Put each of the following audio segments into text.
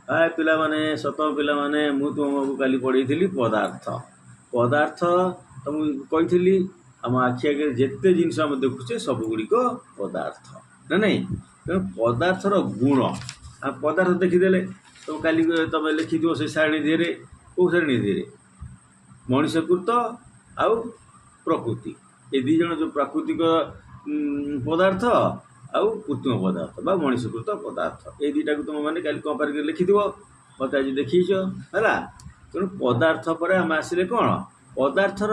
हाय पिला माने सत पिला माने मु तुमको काली पढ़ी पदार्थ पदार्थ तुमको कही आम आखि आगे जिते जिनस आम देखुचे सब गुड़िक पदार्थ ना नहीं तेणु पदार्थर गुण आ पदार्थ देखीदे तुम काली तुम लिखि से सारणी धीरे कौ सारणी धीरे मनुष्यकृत आउ प्रकृति ये दी जन जो प्राकृतिक पदार्थ आउ कृत्रिम पदार्थ बा मनुष्यकृत पदार्थ ये दुटा को तुम मैंने कल कंपेयर कर लिखि मत आज देखीच है तेणु पदार्थ पर आम आसिले कौन पदार्थर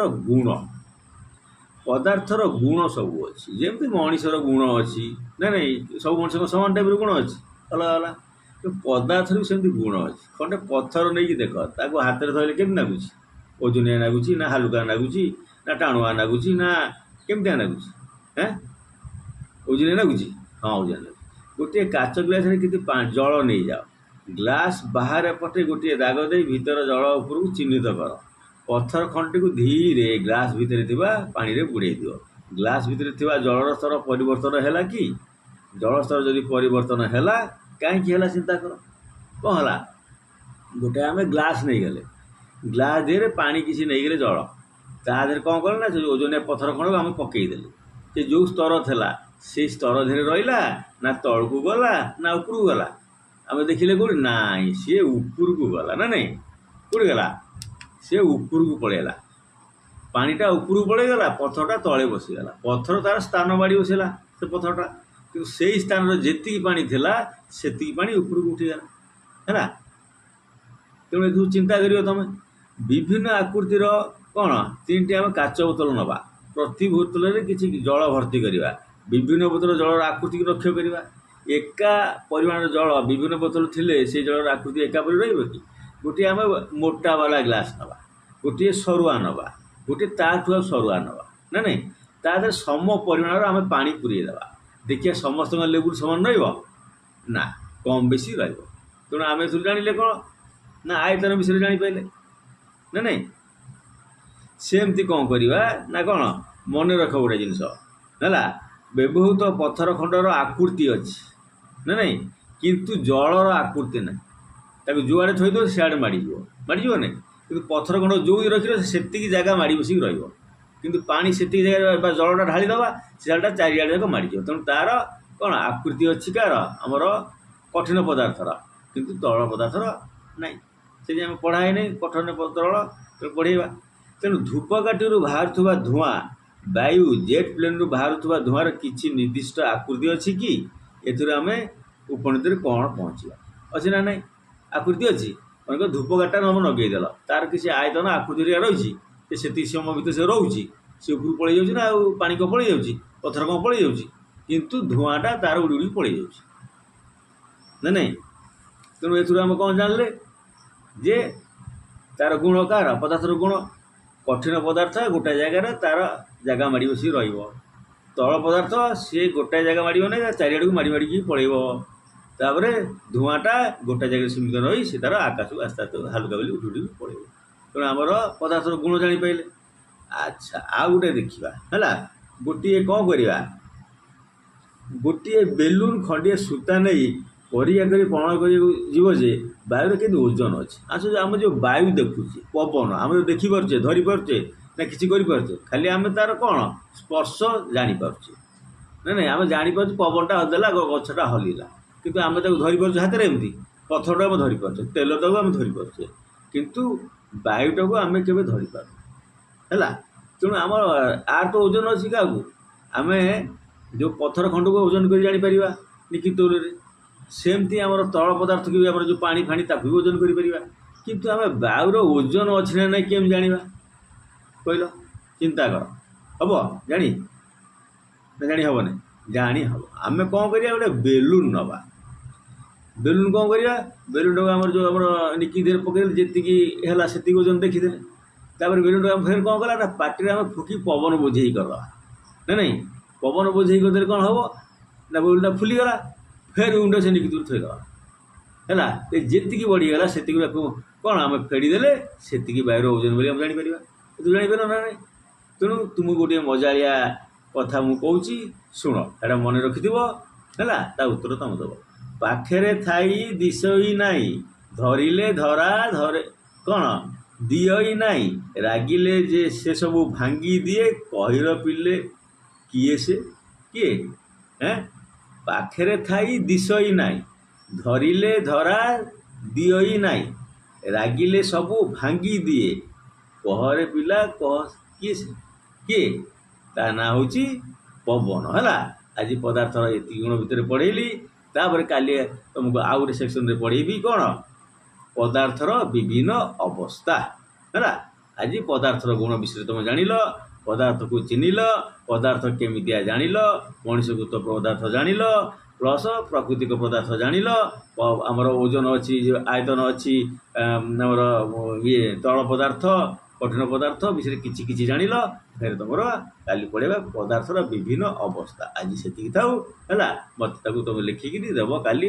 गुण सब अच्छी जमी मनीषर गुण अच्छी ना नहीं सब मनुष्य समान टाइप गुण अच्छी अलग अलग तो पदार्थ भी सेमती गुण अच्छी खंडे पत्थर नहीं कि देख ताको हाथ में धरले केमती नागुच ओजनिया नागुच ना हालुका नागुच ना टाणुआ नागुच ना केमतिया नागुच हैं ओजनिया नागुच हाँ ओजनिया नागुच गोटे काच ग्लास कि जल नहीं जाओ ग्लास बाहर पटे गोटे दाग दे भीतर जल उपरକୁ चिन्हित कर पत्थर खंडी को धीरे ग्लास भितर पानी रे बुड़े दियो ग्लास भितर जलर स्तर परिवर्तन है कि जल स्तर जदि परिवर्तन है कहीं चिंता कर कौन है गोटे आम ग्लास नहीं गले ग्लास देहरे पानी किसी नहीं गले जल तादेह कौन कल ना ओजनिया पत्थर खंड को आम पकईदेले से जो स्तर था से स्तर धीरे रहा ना तल को गला ना ऊपर को गला आम देखिले कौन ना सी ऊपर को गला ना नहीं कौट गला सी ऊपर को पलैला पानीटा ऊपर को पलैगला पत्थरटा तले बसीगला पत्थर तार स्थान बाड़ी बसला से पत्थरटा कि से स्थान जी पानी थिला सेतिकी पानी ऊपर को उठीगला है तेणु ये चिंता करियो तुम विभिन्न आकृतिर कौन तीन टी आम काच बोतल नवा प्रति बोतल किसी जल भर्ती करवा विभिन्न बोतल जलर आकृति की लक्ष्य करवा एका परिमाण जल विभिन्न बोतल थिले से जलर आकृति एका परि रहिबो कि गोटे आम मोटा वाला ग्लास नवा गोटे सरुआ नवा गोटे ताठू सरुआ नवा ना नहीं तादे सम परिमाण आम पानी पुरे देवा देखिए समस्त लेवल समान ना कम बेसी तेणु आम जानिले कौन ना आयतन विषय जापारे ना नहीं सेमती कौन करवा ना कौन मन रख गोटे जिनस है व्यवहृत पत्थर खंडर आकृति अच्छी ना नहीं किंतु जलर आकृति ना ताको जुआड़े थोद सियाड़े माड़ीज ना कि पत्थर खंड जो रखिल से जगह माड़ी बसिक रु पानी से जगह जलटा ढाली दवा सीटा चारिआड़े जाक माड़ीज तेणु तार कौन आकृति अच्छी कार आमर कठिन पदार्थर किंतु तरल पदार्थर नाई से आम पढ़ाए नहीं कठिन तरल पढ़ेगा तेणु धूपकाठी बाहर धूआं वायु जेट प्लेन रु बाहर धूआर किसी निर्दिष्ट आकृति अच्छी कि एम उपनीत कौन पहुँचा अच्छी ना नहीं आकृति अच्छी मन धूपकाठा नम नगेदेल तार किसी आयतन आकृति रही से समय भितर से रोचे सी ऊपर पड़े जाऊँ ना पानी कौन पड़े जाऊँ पत्थर कौन पड़े जाऊँ किंतु धूआटा तार उड़ी उड़ी पड़े जाऊँ ना नहीं तेणु एम कौन जानले जे तार गुण कार पदार्थर गुण कठिन पदार्थ गोटे जगार तार जगह माड़ी बस तल पदार्थ सी गोटे जगह माड़ ना चारिआड़ को माड़ी माड़ी पलैब तापर धूआटा गोटे जगह सीमित रही से तार आकाश को आस्ते आस्ते हालुका बोली उठी उठी पलैब तेणु आमर पदार्थर गुण जापारे अच्छा आ गोटे देखा है गोटे कौन करवा गोटे बेलून खंडे सूता नहीं परीक्षा कर पण कर जे वायु के ओजन अच्छे आस आम जो वायु देखुचे पवन आम जो देखिपे धरी पारे ना कि खाली आम तार कौन स्पर्श जापारे ना नहीं आम जापार पवनटा देला गछटा हल्ला कितु आम धरी पारे हाथ में एमती पत्थरटा आम धरी पारे तेल टाक आम धरी पारे किंतु वायुटा को आम के धरी पार है तेणु आम आर तो ओजन अच्छी क्या आम जो पत्थर खंड को ओजन कर जापर लिखित सेमती आम तल पदार्थ की भी जो पानी फाणी ताकू भी ओजन कर किंतु आम वायुर ओजन अच्छी ना ना केम जाना कहल चिंता कर हम जानी ना जानी हम नहीं जानी हम आम कौन कर गोटे बेलून नवा बेलून कौन करवा बेलून टाक आम जो आम निकी देर पकड़ जी है से ओजन देखीदे तापर बेलून टाक फिर कौन कला ना पार्टी आम फुकी पवन बोझे करदे ना नहीं पवन बोझे करदे कौन हम ना बेलूनटा फुलीगला फिर उंड से निकी दूर थोड़ा है जी बढ़ीगला से कौन आम फेड़ीदे से वायुर ओजन बोली आम जापर तू जापर ना नहीं तेणु तुम गोटे मजालिया कथा मुझे शुण एटा मन रखि है उत्तर तुम दब पाखे थाई दिशई नाई ଧରିଲେ ଧରା ଧରେ କ'ଣ ଦିଅଇ ନାହିଁ, ରାଗିଲେ ଯେ ସେ ସବୁ ଭାଙ୍ଗି ଦିଏ, କହିର ପିଲେ କିଏ ସେ କିଏ? ପାଖରେ ଥାଇ ଦିଶଇ ନାହିଁ, ଧରିଲେ ଧରା ଦିଅଇ ନାହିଁ, ରାଗିଲେ ସବୁ ଭାଙ୍ଗି ଦିଏ, କହରେ ପିଲା କହ କିଏ ସେ କିଏ? ତା ନାଁ ହେଉଛି ପବନ। ହେଲା, ଆଜି ପଦାର୍ଥର ଏତିକି ଗୁଣ ଭିତରେ ପଢ଼େଇଲି। ତାପରେ କାଲି ତୁମକୁ ଆଉ ଗୋଟେ ସେକ୍ସନରେ ପଢ଼େଇବି କ'ଣ ପଦାର୍ଥର ବିଭିନ୍ନ ଅବସ୍ଥା। ହେଲା, ଆଜି ପଦାର୍ଥର ଗୁଣ ବିଷୟରେ ତୁମେ ଜାଣିଲ, ପଦାର୍ଥକୁ ଚିହ୍ନିଲ, ପଦାର୍ଥ କେମିତିଆ ଜାଣିଲ, ମଣିଷକୃତ ପଦାର୍ଥ ଜାଣିଲ, ପ୍ଲସ୍ ପ୍ରାକୃତିକ ପଦାର୍ଥ ଜାଣିଲ, ଆମର ଓଜନ ଅଛି, ଆୟତନ ଅଛି, ଆମର ତରଳ ପଦାର୍ଥ, କଠିନ ପଦାର୍ଥ ବିଷୟରେ କିଛି କିଛି ଜାଣିଲ। ଫେରେ ତୁମର କାଲି ପଢ଼େଇବା ପଦାର୍ଥର ବିଭିନ୍ନ ଅବସ୍ଥା। ଆଜି ସେତିକି ଥାଉ। ହେଲା, ମୋତେ ତାକୁ ତୁମେ ଲେଖିକିରି ଦେବ କାଲି